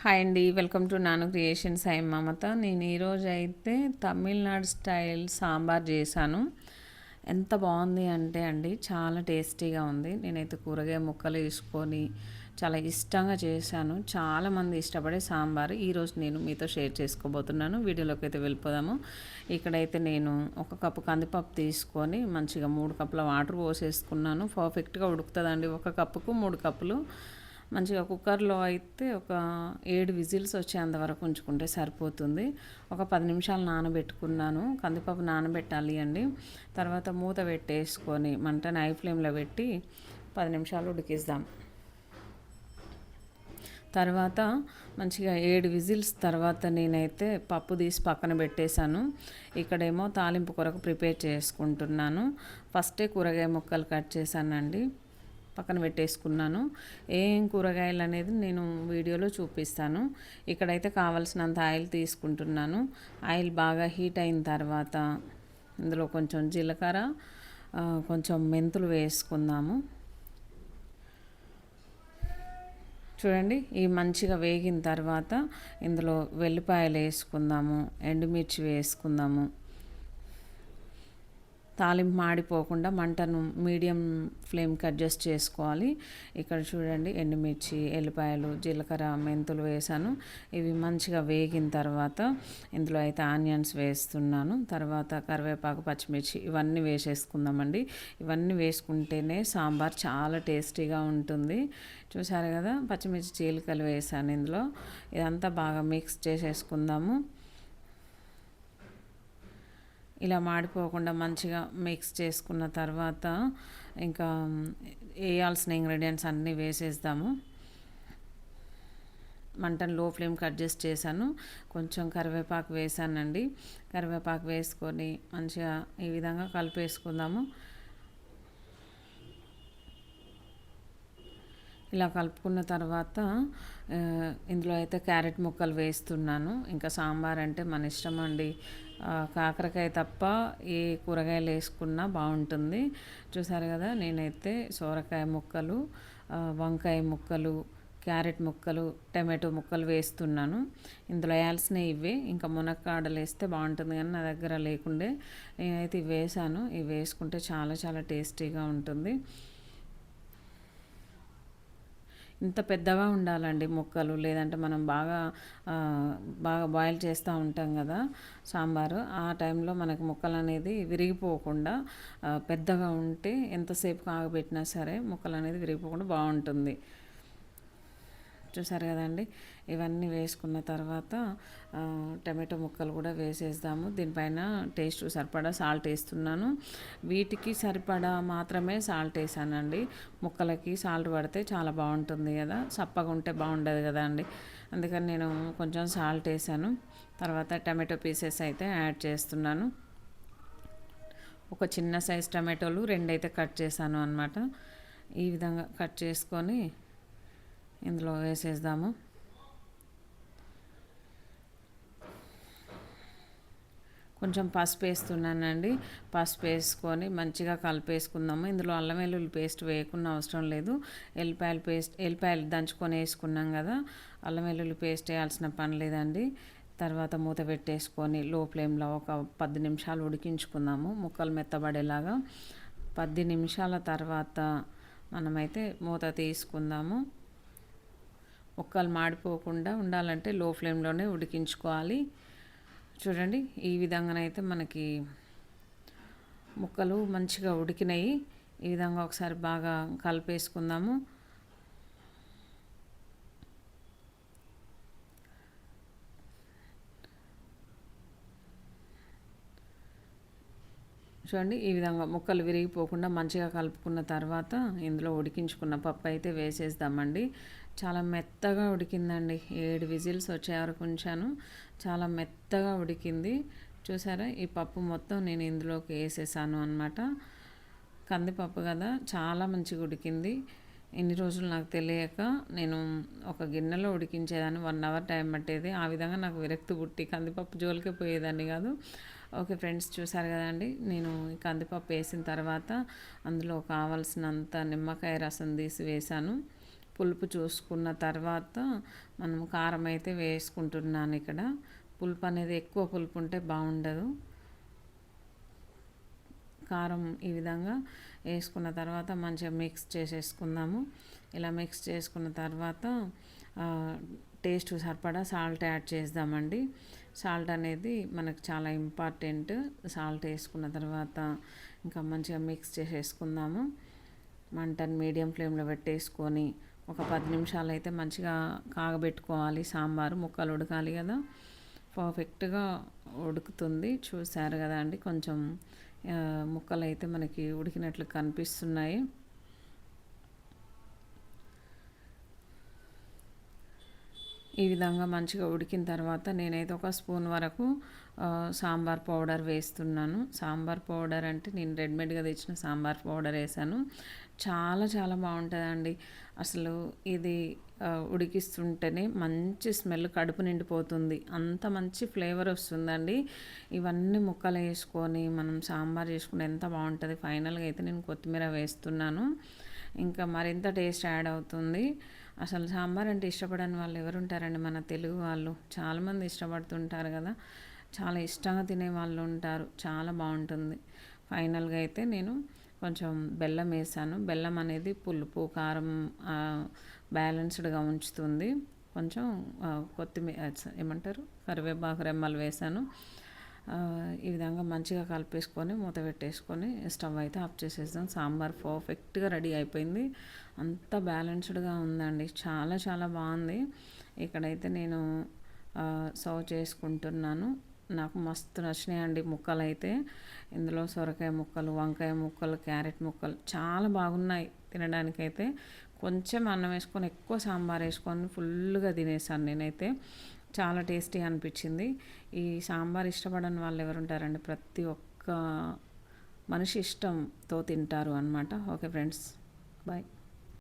Hi అండి, welcome to నాను creations. I మమత. నేను ఈరోజు అయితే తమిళనాడు స్టైల్ సాంబార్ చేశాను. ఎంత బాగుంది అంటే అండి, చాలా టేస్టీగా ఉంది. నేనైతే కూరగాయ ముక్కలు వేసుకొని చాలా ఇష్టంగా చేశాను. చాలామంది ఇష్టపడే సాంబార్ ఈరోజు నేను మీతో షేర్ చేసుకోబోతున్నాను. వీడియోలోకి అయితే వెళ్ళిపోదాము. ఇక్కడైతే నేను 1 కప్పు కందిపప్పు తీసుకొని మంచిగా 3 కప్పుల వాటర్ పోసేసుకున్నాను. పర్ఫెక్ట్గా ఉడుకుతుందండి. 1 కప్పుకు 3 కప్పులు. మంచిగా కుక్కర్లో అయితే ఒక 7 విజిల్స్ వచ్చేంత వరకు ఉంచుకుంటే సరిపోతుంది. ఒక 10 నిమిషాలు నానబెట్టుకున్నాను. కందిపప్పు నానబెట్టాలి అండి. తర్వాత మూత పెట్టేసుకొని మంటని హై ఫ్లేమ్లో పెట్టి 10 నిమిషాలు ఉడికిద్దాం. తర్వాత మంచిగా 7 విజిల్స్ తర్వాత నేనైతే పప్పు తీసి పక్కన పెట్టేశాను. ఇక్కడేమో తాలింపు కొరకు ప్రిపేర్ చేసుకుంటున్నాను. ఫస్టే కూరగాయ ముక్కలు కట్ చేశానండి, పక్కన పెట్టేసుకున్నాను. ఏం కూరగాయలు అనేది నేను వీడియోలో చూపిస్తాను. ఇక్కడైతే కావాల్సినంత ఆయిల్ తీసుకుంటున్నాను. ఆయిల్ బాగా హీట్ అయిన తర్వాత ఇందులో కొంచెం జీలకర్ర, కొంచెం మెంతులు వేసుకుందాము. చూడండి, ఇవి మంచిగా వేగిన తర్వాత ఇందులో వెల్లిపాయలు వేసుకుందాము, ఎండుమిర్చి వేసుకుందాము. తాలింపు మాడిపోకుండా మంటను మీడియం ఫ్లేమ్కి అడ్జస్ట్ చేసుకోవాలి. ఇక్కడ చూడండి, ఎండుమిర్చి, ఎల్లిపాయలు, జీలకర్ర, మెంతులు వేసాను. ఇవి మంచిగా వేగిన తర్వాత ఇందులో అయితే ఆనియన్స్ వేస్తున్నాను. తర్వాత కరివేపాకు, పచ్చిమిర్చి ఇవన్నీ వేసేసుకుందామండి. ఇవన్నీ వేసుకుంటేనే సాంబార్ చాలా టేస్టీగా ఉంటుంది. చూసారు కదా, పచ్చిమిర్చి చీలికలు వేసాను ఇందులో. ఇదంతా బాగా మిక్స్ చేసేసుకుందాము. ఇలా మాడిపోకుండా మంచిగా మిక్స్ చేసుకున్న తర్వాత ఇంకా వేయాల్సిన ఇంగ్రీడియంట్స్ అన్నీ వేసేద్దాము. మంటను లో ఫ్లేమ్కి అడ్జస్ట్ చేశాను. కొంచెం కరివేపాకు వేసానండి. కరివేపాకు వేసుకొని మంచిగా ఈ విధంగా కలిపేసుకుందాము. ఇలా కలుపుకున్న తర్వాత ఇందులో అయితే క్యారెట్ ముక్కలు వేస్తున్నాను. ఇంకా సాంబార్ అంటే మన ఇష్టం అండి. కాకరకాయ తప్ప ఏ కూరగాయలు వేసుకున్నా బాగుంటుంది. చూసారు కదా, నేనైతే సోరకాయ ముక్కలు, వంకాయ ముక్కలు, క్యారెట్ ముక్కలు, టమాటో ముక్కలు వేస్తున్నాను. ఇందులో వేయాల్సినవి ఇవే. ఇంకా మునక్కాడలు వేస్తే బాగుంటుంది కానీ నా దగ్గర లేకుండే నేనైతే ఇవి వేసాను. ఇవి వేసుకుంటే చాలా చాలా టేస్టీగా ఉంటుంది. ఇంత పెద్దగా ఉండాలండి ముక్కలు, లేదంటే మనం బాగా బాగా బాయిల్ చేస్తూ ఉంటాం కదా సాంబారు, ఆ టైంలో మనకు ముక్కలు అనేది విరిగిపోకుండా పెద్దగా ఉంటే ఎంతసేపు కాగబెట్టినా సరే ముక్కలు అనేది విరిగిపోకుండా బాగుంటుంది. చూసారు కదండి, ఇవన్నీ వేసుకున్న తర్వాత టమాటో ముక్కలు కూడా వేసేద్దాము. దీనిపైన టేస్ట్ సరిపడా సాల్ట్ వేస్తున్నాను. వీటికి సరిపడా మాత్రమే సాల్ట్ వేసానండి. ముక్కలకి సాల్ట్ పడితే చాలా బాగుంటుంది కదా, చప్పగా ఉంటే బాగుండదు కదా అండి. అందుకని నేను కొంచెం సాల్ట్ వేసాను. తర్వాత టమాటో పీసెస్ అయితే యాడ్ చేస్తున్నాను. ఒక చిన్న సైజ్ టమాటోలు 2 అయితే కట్ చేశాను అన్నమాట. ఈ విధంగా కట్ చేసుకొని ఇందులో వేసేద్దాము. కొంచెం పసుపు వేస్తున్నానండి. పసుపు వేసుకొని మంచిగా కలిపేసుకుందాము. ఇందులో అల్లం వెల్లుల్లి పేస్ట్ వేయకుండా అవసరం లేదు. ఎల్లిపాయలు దంచుకొని వేసుకున్నాం కదా, అల్లం వెల్లుల్లి పేస్ట్ వేయాల్సిన పని లేదండి. తర్వాత మూత పెట్టేసుకొని లో ఫ్లేమ్లో ఒక 10 నిమిషాలు ఉడికించుకుందాము, ముక్కలు మెత్తబడేలాగా. 10 నిమిషాల తర్వాత మనమైతే మూత తీసుకుందాము. ముక్కలు మాడిపోకుండా ఉండాలంటే లో ఫ్లేమ్లోనే ఉడికించుకోవాలి. చూడండి, ఈ విధంగానైతే మనకి ముక్కలు మంచిగా ఉడికినాయి. ఈ విధంగా ఒకసారి బాగా కలిపేసుకుందాము. చూడండి, ఈ విధంగా ముక్కలు విరిగిపోకుండా మంచిగా కలుపుకున్న తర్వాత ఇందులో ఉడికించుకున్న పప్పు అయితే వేసేద్దామండి. చాలా మెత్తగా ఉడికిందండి. 7 విజిల్స్ వచ్చే వరకు ఉంచాను. చాలా మెత్తగా ఉడికింది. చూసారా, ఈ పప్పు మొత్తం నేను ఇందులోకి వేసేసాను అన్నమాట. కందిపప్పు కదా, చాలా మంచిగా ఉడికింది. ఇన్ని రోజులు నాకు తెలియక నేను ఒక గిన్నెలో ఉడికించేదాన్ని, 1 అవర్ టైం పట్టేది. ఆ విధంగా నాకు విరక్తి పుట్టి కందిపప్పు జోలికే పోయేదాన్ని కాదు. ఓకే ఫ్రెండ్స్, చూసారు కదండి, నేను కందిపప్పు వేసిన తర్వాత అందులో కావాల్సినంత నిమ్మకాయ రసం తీసి వేసాను. పులుపు చూసుకున్న తర్వాత మనం కారం అయితే వేసుకుంటున్నాను. ఇక్కడ పులుపు అనేది ఎక్కువ పులుపు ఉంటే బాగుండదు. కారం ఈ విధంగా వేసుకున్న తర్వాత మంచిగా మిక్స్ చేసేసుకుందాము. ఇలా మిక్స్ చేసుకున్న తర్వాత టేస్ట్ సరిపడా సాల్ట్ యాడ్ చేద్దామండి. సాల్ట్ అనేది మనకు చాలా ఇంపార్టెంట్. సాల్ట్ వేసుకున్న తర్వాత ఇంకా మంచిగా మిక్స్ చేసేసుకుందాము. మంటను మీడియం ఫ్లేమ్లో పెట్టేసుకొని ఒక 10 నిమిషాలు అయితే మంచిగా కాగబెట్టుకోవాలి. సాంబారు ముక్కలు ఉడకాలి కదా, పర్ఫెక్ట్గా ఉడుకుతుంది. చూసారు కదా అండి, కొంచెం ముక్కలు అయితే మనకి ఉడికినట్లు కనిపిస్తున్నాయి. ఈ విధంగా మంచిగా ఉడికిన తర్వాత నేనైతే ఒక స్పూన్ వరకు సాంబార్ పౌడర్ వేస్తున్నాను. సాంబార్ పౌడర్ అంటే నేను రెడీమేడ్గా తెచ్చిన సాంబార్ పౌడర్ వేసాను. చాలా చాలా బాగుంటుందండి. అసలు ఇది ఉడికిస్తుంటేనే మంచి స్మెల్ కడుపు నిండిపోతుంది. అంత మంచి ఫ్లేవర్ వస్తుందండి. ఇవన్నీ ముక్కలు వేసుకొని మనం సాంబార్ చేసుకుంటే ఎంత బాగుంటుంది. ఫైనల్గా అయితే నేను కొత్తిమీర వేస్తున్నాను. ఇంకా మరింత టేస్ట్ యాడ్ అవుతుంది. అసలు సాంబార్ అంటే ఇష్టపడని వాళ్ళు ఎవరు ఉంటారండి? మన తెలుగు వాళ్ళు చాలామంది ఇష్టపడుతుంటారు కదా, చాలా ఇష్టంగా తినే వాళ్ళు ఉంటారు. చాలా బాగుంటుంది. ఫైనల్గా అయితే నేను కొంచెం బెల్లం వేసాను. బెల్లం అనేది పులుపు కారం బ్యాలెన్స్డ్గా ఉంచుతుంది. కొంచెం కొత్తిమీర ఏమంటారు కరివేపాకు రెమ్మలు వేసాను. ఈ విధంగా మంచిగా కలిపేసుకొని మూత పెట్టేసుకొని స్టవ్ అయితే ఆఫ్ చేసేద్దాం. సాంబార్ పర్ఫెక్ట్గా రెడీ అయిపోయింది. అంత బ్యాలెన్స్డ్గా ఉందండి. చాలా చాలా బాగుంది. ఇక్కడైతే నేను సర్వ్ చేసుకుంటున్నాను. నాకు మస్తు నచ్చినాయండి ముక్కలు అయితే. ఇందులో సొరకాయ ముక్కలు, వంకాయ ముక్కలు, క్యారెట్ ముక్కలు చాలా బాగున్నాయి తినడానికైతే. కొంచెం అన్నం వేసుకొని ఎక్కువ సాంబార్ వేసుకొని ఫుల్గా తినేసాను నేనైతే. చాలా టేస్టీ అనిపించింది. ఈ సాంబార్ ఇష్టపడని వాళ్ళు ఎవరు ఉంటారండి? ప్రతి ఒక్క మనిషి ఇష్టంతో తింటారు అనమాట. Okay friends, bye.